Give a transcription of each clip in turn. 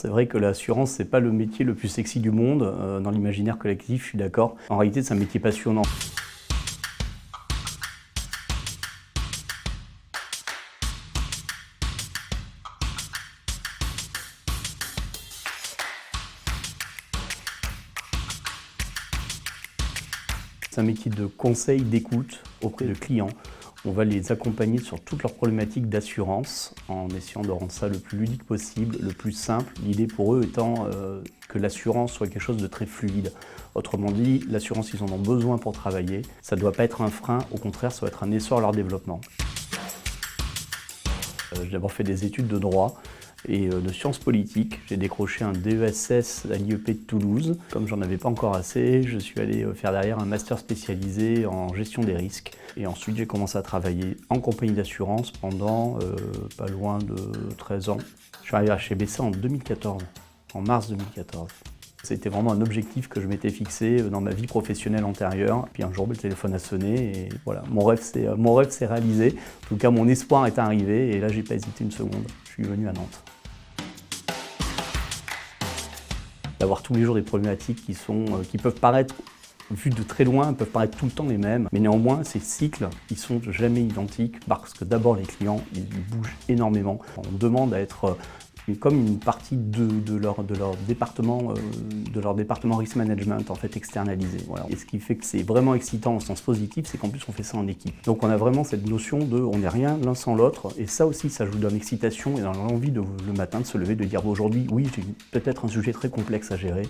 c'est vrai que l'assurance, c'est pas le métier le plus sexy du monde. Dans l'imaginaire collectif, je suis d'accord. En réalité, c'est un métier passionnant. C'est un métier de conseil, d'écoute auprès de clients. On va les accompagner sur toutes leurs problématiques d'assurance en essayant de rendre ça le plus ludique possible, le plus simple. L'idée pour eux étant que l'assurance soit quelque chose de très fluide. Autrement dit, l'assurance, ils en ont besoin pour travailler. Ça ne doit pas être un frein, au contraire, ça doit être un essor à leur développement. J'ai d'abord fait des études de droit et de sciences politiques. J'ai décroché un DESS à l'IEP de Toulouse. Comme j'en avais pas encore assez, je suis allé faire derrière un master spécialisé en gestion des risques. Et ensuite, j'ai commencé à travailler en compagnie d'assurance pendant pas loin de 13 ans. Je suis arrivé à chez BC en 2014, en mars 2014. C'était vraiment un objectif que je m'étais fixé dans ma vie professionnelle antérieure. Puis un jour, le téléphone a sonné et voilà, mon rêve s'est réalisé. En tout cas, mon espoir est arrivé et là, j'ai pas hésité une seconde. Je suis venu à Nantes. D'avoir tous les jours des problématiques qui peuvent paraître, vues de très loin, peuvent paraître tout le temps les mêmes. Mais néanmoins, ces cycles, ils sont jamais identiques parce que d'abord, les clients, ils bougent énormément. On demande à être comme une partie de leur département risk management en fait externalisé. Voilà. Et ce qui fait que c'est vraiment excitant au sens positif, c'est qu'en plus on fait ça en équipe. Donc on a vraiment cette notion de on n'est rien l'un sans l'autre, et ça aussi ça joue dans l'excitation et dans l'envie le matin de se lever, de dire bon, aujourd'hui oui j'ai peut-être un sujet très complexe à gérer.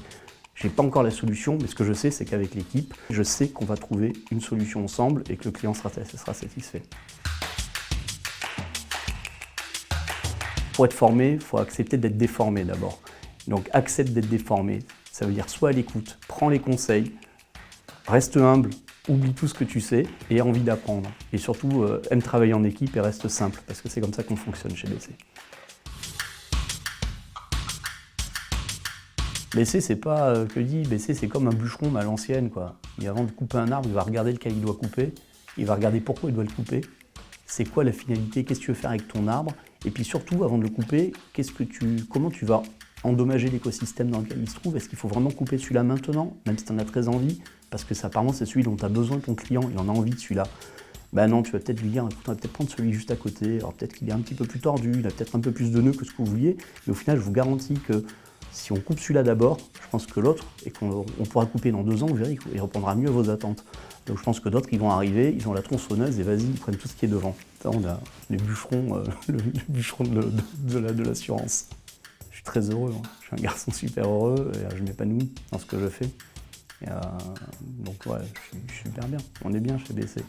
J'ai pas encore la solution, mais ce que je sais, c'est qu'avec l'équipe, je sais qu'on va trouver une solution ensemble et que le client sera satisfait. Pour être formé, il faut accepter d'être déformé d'abord. Donc accepte d'être déformé, ça veut dire sois à l'écoute, prends les conseils, reste humble, oublie tout ce que tu sais et aie envie d'apprendre. Et surtout, aime travailler en équipe et reste simple, parce que c'est comme ça qu'on fonctionne chez BC. BC, c'est pas que dit, BC c'est comme un bûcheron mais à l'ancienne, quoi. Et avant de couper un arbre, il va regarder lequel il doit couper, il va regarder pourquoi il doit le couper, c'est quoi la finalité, qu'est-ce que tu veux faire avec ton arbre, et puis surtout, avant de le couper, comment tu vas endommager l'écosystème dans lequel il se trouve. Est-ce qu'il faut vraiment couper celui-là maintenant, même si tu en as très envie, parce que ça, apparemment c'est celui dont tu as besoin, ton client, il en a envie de celui-là. Ben non, tu vas peut-être lui dire, écoute, on va peut-être prendre celui juste à côté, alors peut-être qu'il est un petit peu plus tordu, il a peut-être un peu plus de nœuds que ce que vous vouliez, mais au final, je vous garantis que si on coupe celui-là d'abord, je pense que l'autre, et qu'on pourra couper dans 2 ans, vous verrez qu'il répondra mieux à vos attentes. Donc je pense que d'autres, ils vont arriver, ils ont la tronçonneuse et vas-y, ils prennent tout ce qui est devant. Ça, on a les bûcherons, le bûcheron de l'assurance. Je suis très heureux, hein. Je suis un garçon super heureux, et je m'épanouis dans ce que je fais. Et, donc ouais, je suis super bien, on est bien chez BC.